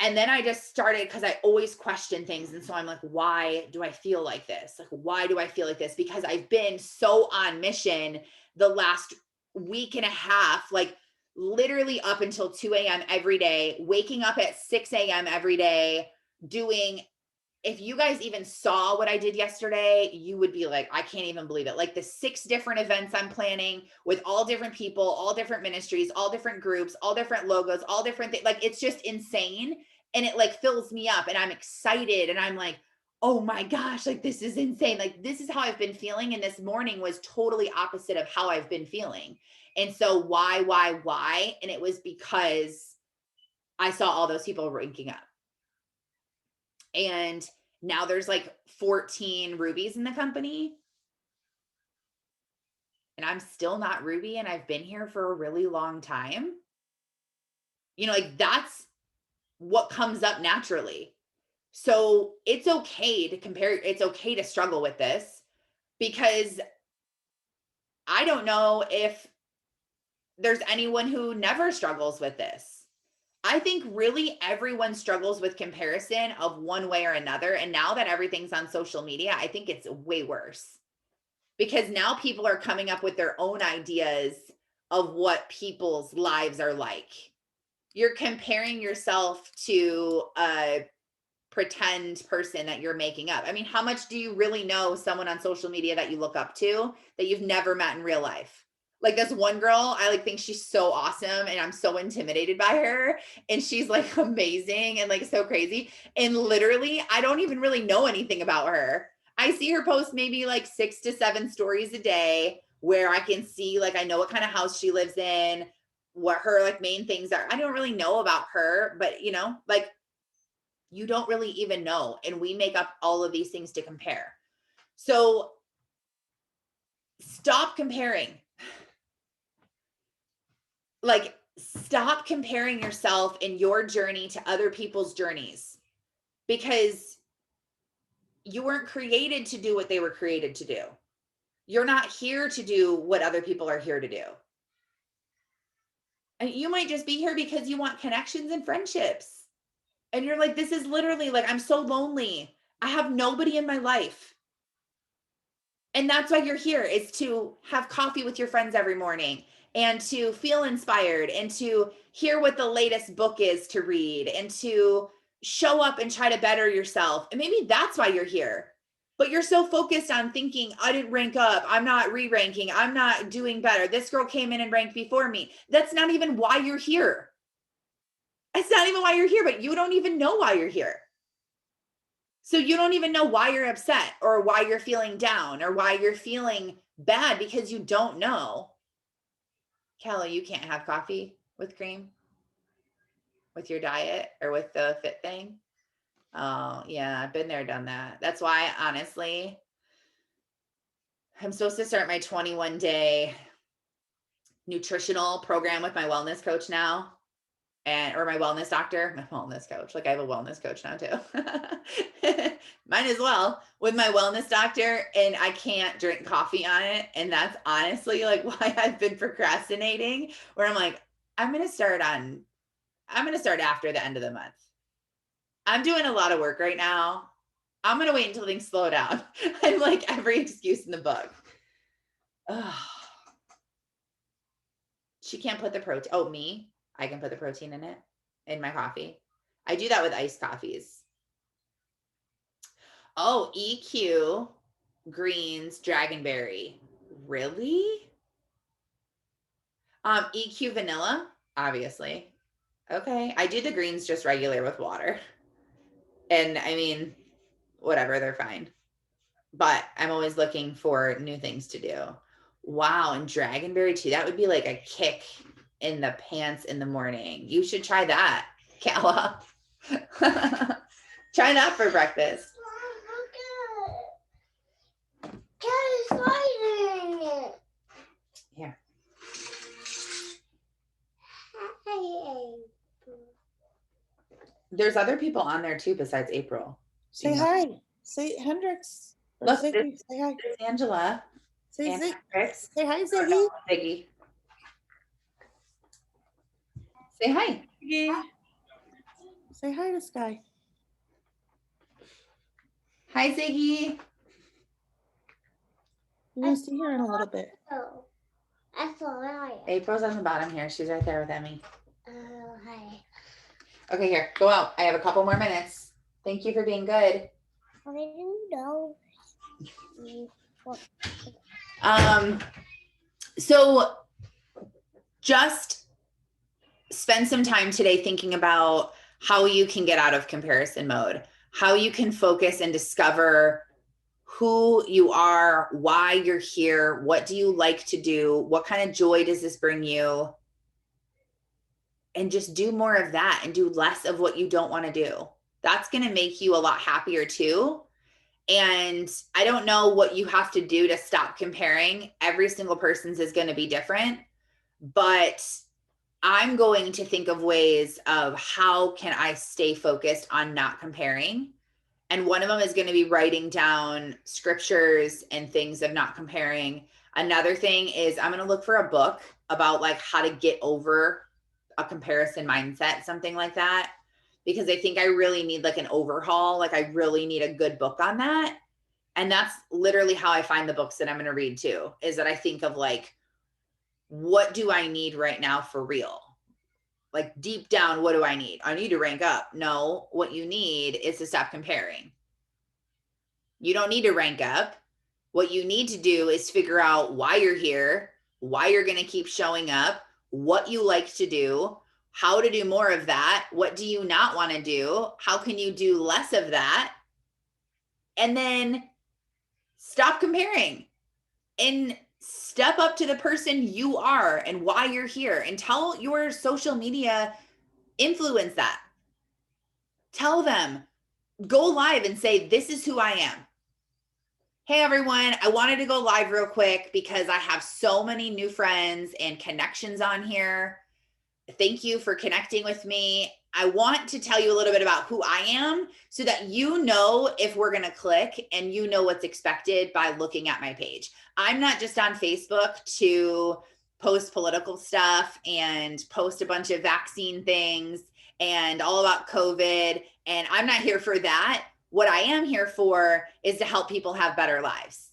And then I just started, because I always question things. And so I'm like, why do I feel like this? Like, why do I feel like this? Because I've been so on mission the last week and a half. Like, literally up until 2 a.m. every day, waking up at 6 a.m. every day, doing, if you guys even saw what I did yesterday, you would be like, I can't even believe it. Like the 6 different events I'm planning with all different people, all different ministries, all different groups, all different logos, all different things. Like it's just insane. And it like fills me up and I'm excited and I'm like, oh my gosh, like this is insane. Like this is how I've been feeling. And this morning was totally opposite of how I've been feeling. And so why? And it was because I saw all those people ranking up. And now there's like 14 rubies in the company. And I'm still not Ruby and I've been here for a really long time. You know, like that's what comes up naturally. So it's okay to compare. It's okay to struggle with this because I don't know if there's anyone who never struggles with this. I think really everyone struggles with comparison of one way or another. And now that everything's on social media, I think it's way worse because now people are coming up with their own ideas of what people's lives are like. You're comparing yourself to a pretend person that you're making up. I mean, how much do you really know someone on social media that you look up to that you've never met in real life? Like this one girl, I like think she's so awesome and I'm so intimidated by her and she's like amazing and like so crazy. And literally, I don't even really know anything about her. I see her post maybe like 6 to 7 stories a day where I can see like I know what kind of house she lives in, what her like main things are. I don't really know about her, but you know, like you don't really even know. And we make up all of these things to compare. So stop comparing. Like, stop comparing yourself and your journey to other people's journeys because you weren't created to do what they were created to do. You're not here to do what other people are here to do. And you might just be here because you want connections and friendships. And you're like, this is literally like, I'm so lonely. I have nobody in my life. And that's why you're here, is to have coffee with your friends every morning and to feel inspired and to hear what the latest book is to read and to show up and try to better yourself. And maybe that's why you're here. But you're so focused on thinking, I didn't rank up. I'm not re-ranking. I'm not doing better. This girl came in and ranked before me. That's not even why you're here. It's not even why you're here, but you don't even know why you're here. So you don't even know why you're upset or why you're feeling down or why you're feeling bad because you don't know. Kelly, you can't have coffee with cream with your diet or with the fit thing. Oh, yeah, I've been there, done that. That's why, honestly, I'm supposed to start my 21-day nutritional program with my wellness coach now. Or my wellness doctor, my wellness coach. Like I have a wellness coach now too. Mine as well, with my wellness doctor, and I can't drink coffee on it. And that's honestly like why I've been procrastinating, where I'm like, I'm gonna start after the end of the month. I'm doing a lot of work right now. I'm gonna wait until things slow down. I'm like every excuse in the book. Ugh. She can't put the protein. Oh, me? I can put the protein in it, in my coffee. I do that with iced coffees. Oh, EQ, greens, dragonberry. Really? EQ vanilla, obviously. Okay. I do the greens just regular with water. And I mean, whatever, they're fine. But I'm always looking for new things to do. Wow. And dragonberry too. That would be like a kick in the pants in the morning. You should try that, Kala. Try that for breakfast. Here. There's other people on there too besides April. Say hi. Say Hendrix. Look, Ziggy. this Say hi. is Angela. Say And Zig. Hendrix. Say hi, Ziggy. Ziggy. Say hi. Ziggy. Say hi to Sky. Hi, Ziggy. We're gonna see her in a little bit. I saw it. April's on the bottom here. She's right there with Emmy. Oh, hi. Okay, here, go out. I have a couple more minutes. Thank you for being good. I didn't know. So just spend some time today thinking about how you can get out of comparison mode, how you can focus and discover who you are, why you're here, what do you like to do, what kind of joy does this bring you, and just do more of that and do less of what you don't want to do. That's going to make you a lot happier too. And I don't know what you have to do to stop comparing. Every single person's is going to be different, but I'm going to think of ways of how can I stay focused on not comparing. And one of them is going to be writing down scriptures and things of not comparing. Another thing is I'm going to look for a book about like how to get over a comparison mindset, something like that, because I think I really need like an overhaul. Like I really need a good book on that. And that's literally how I find the books that I'm going to read too, is that I think of like, what do I need right now for real? Like deep down, what do I need? I need to rank up. No, what you need is to stop comparing. You don't need to rank up. What you need to do is figure out why you're here, why you're going to keep showing up, what you like to do, how to do more of that. What do you not want to do? How can you do less of that? And then stop comparing and step up to the person you are and why you're here, and tell your social media influence that. Tell them, go live and say, this is who I am. Hey everyone, I wanted to go live real quick because I have so many new friends and connections on here. Thank you for connecting with me. I want to tell you a little bit about who I am so that you know if we're going to click and you know what's expected by looking at my page. I'm not just on Facebook to post political stuff and post a bunch of vaccine things and all about COVID. And I'm not here for that. What I am here for is to help people have better lives.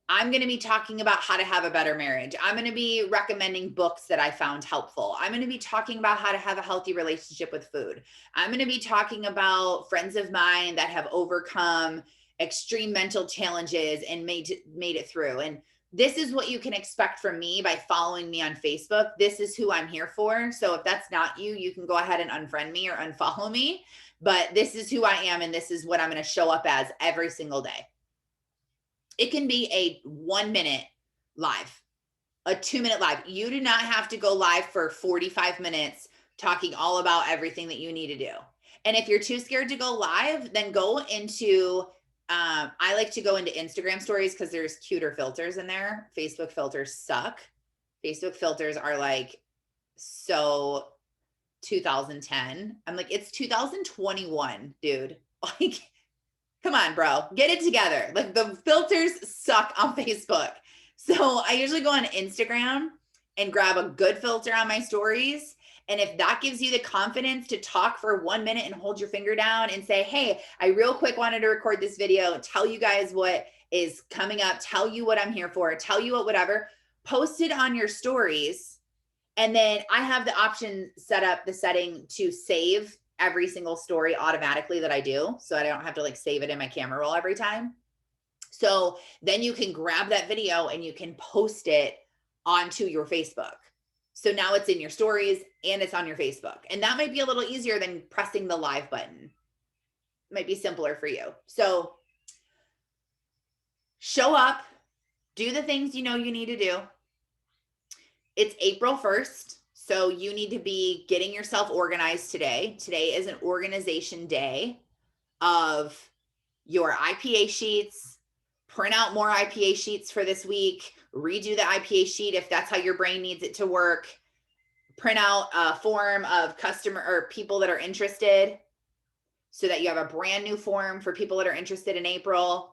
I'm going to be talking about how to have a better marriage. I'm going to be recommending books that I found helpful. I'm going to be talking about how to have a healthy relationship with food. I'm going to be talking about friends of mine that have overcome extreme mental challenges and made it through. And this is what you can expect from me by following me on Facebook. This is who I'm here for. So if that's not you, you can go ahead and unfriend me or unfollow me. But this is who I am, and this is what I'm going to show up as every single day. It can be a 1 minute live, a 2 minute live. You do not have to go live for 45 minutes talking all about everything that you need to do. And if you're too scared to go live, then go into, I like to go into Instagram stories because there's cuter filters in there. Facebook filters suck. Facebook filters are like so 2010. I'm like, it's 2021, dude. Like, come on, bro, get it together. Like the filters suck on Facebook. So I usually go on Instagram and grab a good filter on my stories. And if that gives you the confidence to talk for 1 minute and hold your finger down and say, hey, I real quick wanted to record this video, tell you guys what is coming up, tell you what I'm here for, tell you what, whatever, post it on your stories. And then I have the option set up, the setting to save every single story automatically that I do. So I don't have to like save it in my camera roll every time. So then you can grab that video and you can post it onto your Facebook. So now it's in your stories and it's on your Facebook. And that might be a little easier than pressing the live button. It might be simpler for you. So show up, do the things you know you need to do. It's April 1st. So you need to be getting yourself organized today. Today is an organization day of your IPA sheets. Print out more IPA sheets for this week. Redo the IPA sheet if that's how your brain needs it to work. Print out a form of customer or people that are interested so that you have a brand new form for people that are interested in April.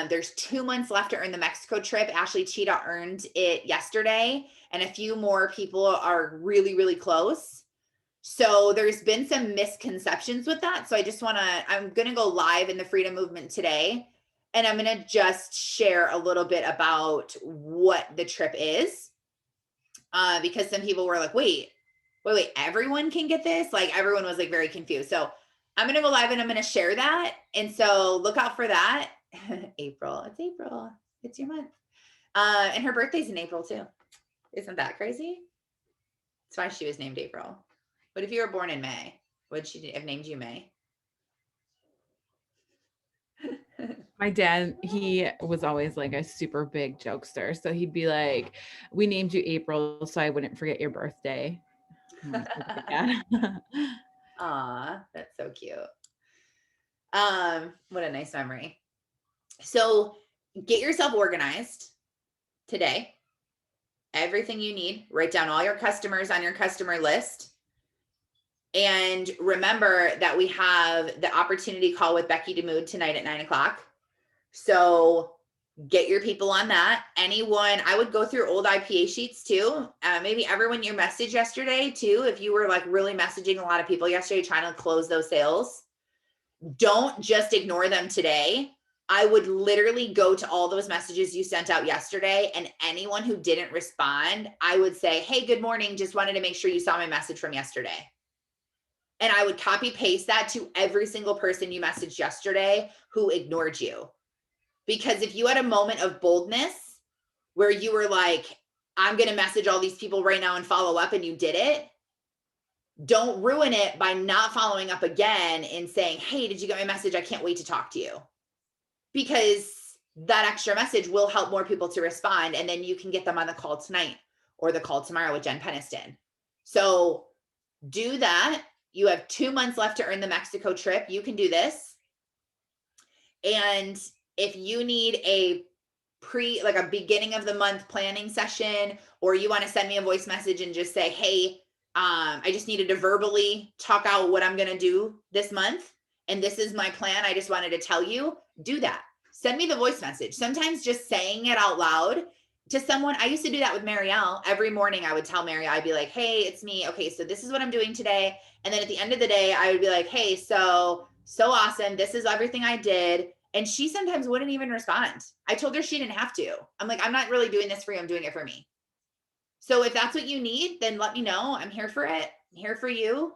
There's 2 months left to earn the Mexico trip. Ashley Cheetah earned it yesterday, and a few more people are really, really close. So there's been some misconceptions with that. So I just I'm going to go live in the Freedom Movement today, and I'm going to just share a little bit about what the trip is because some people were like, wait, everyone can get this? Like everyone was like very confused. So I'm going to go live and I'm going to share that. And so look out for that. April. It's April. It's your month. And her birthday's in April too. Isn't that crazy? That's why she was named April. What if you were born in May? Would she have named you May? My dad, he was always like a super big jokester. So he'd be like, we named you April so I wouldn't forget your birthday. Yeah. Aw, that's so cute. What a nice memory. So get yourself organized today. Everything you need, write down all your customers on your customer list. And remember that we have the opportunity call with Becky DeMood tonight at 9:00. So get your people on that. Anyone, I would go through old IPA sheets too. Maybe everyone you messaged yesterday too. If you were like really messaging a lot of people yesterday, trying to close those sales, don't just ignore them today. I would literally go to all those messages you sent out yesterday, and anyone who didn't respond, I would say, hey, good morning. Just wanted to make sure you saw my message from yesterday. And I would copy paste that to every single person you messaged yesterday who ignored you. Because if you had a moment of boldness where you were like, I'm going to message all these people right now and follow up, and you did it, don't ruin it by not following up again and saying, hey, did you get my message? I can't wait to talk to you. Because that extra message will help more people to respond. And then you can get them on the call tonight or the call tomorrow with Jen Peniston. So do that. You have 2 months left to earn the Mexico trip. You can do this. And if you need a like a beginning of the month planning session, or you want to send me a voice message and just say, hey, I just needed to verbally talk out what I'm going to do this month, and this is my plan, I just wanted to tell you, do that. Send me the voice message. Sometimes just saying it out loud to someone. I used to do that with Marielle. Every morning I would tell Marielle, I'd be like, hey, it's me. Okay, so this is what I'm doing today. And then at the end of the day, I would be like, hey, so awesome. This is everything I did. And she sometimes wouldn't even respond. I told her she didn't have to. I'm like, I'm not really doing this for you. I'm doing it for me. So if that's what you need, then let me know. I'm here for it. I'm here for you.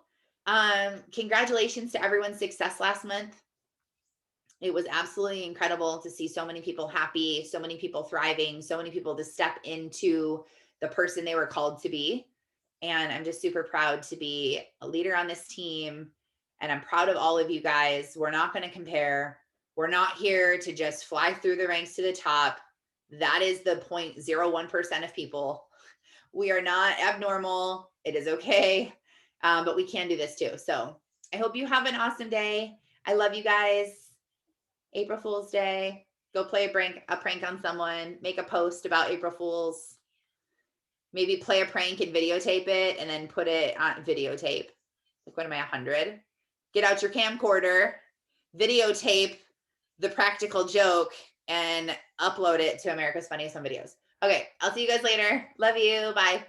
Congratulations to everyone's success last month. It was absolutely incredible to see so many people happy, so many people thriving, so many people to step into the person they were called to be. And I'm just super proud to be a leader on this team. And I'm proud of all of you guys. We're not going to compare. We're not here to just fly through the ranks to the top. That is the 0.01% of people. We are not abnormal. It is okay. But we can do this too. So I hope you have an awesome day. I love you guys. April Fool's Day. Go play a prank on someone. Make a post about April Fool's. Maybe play a prank and videotape it, and then put it on videotape. Like, what am I, 100? Get out your camcorder, videotape the practical joke, and upload it to America's Funniest Home Videos. Okay, I'll see you guys later. Love you. Bye.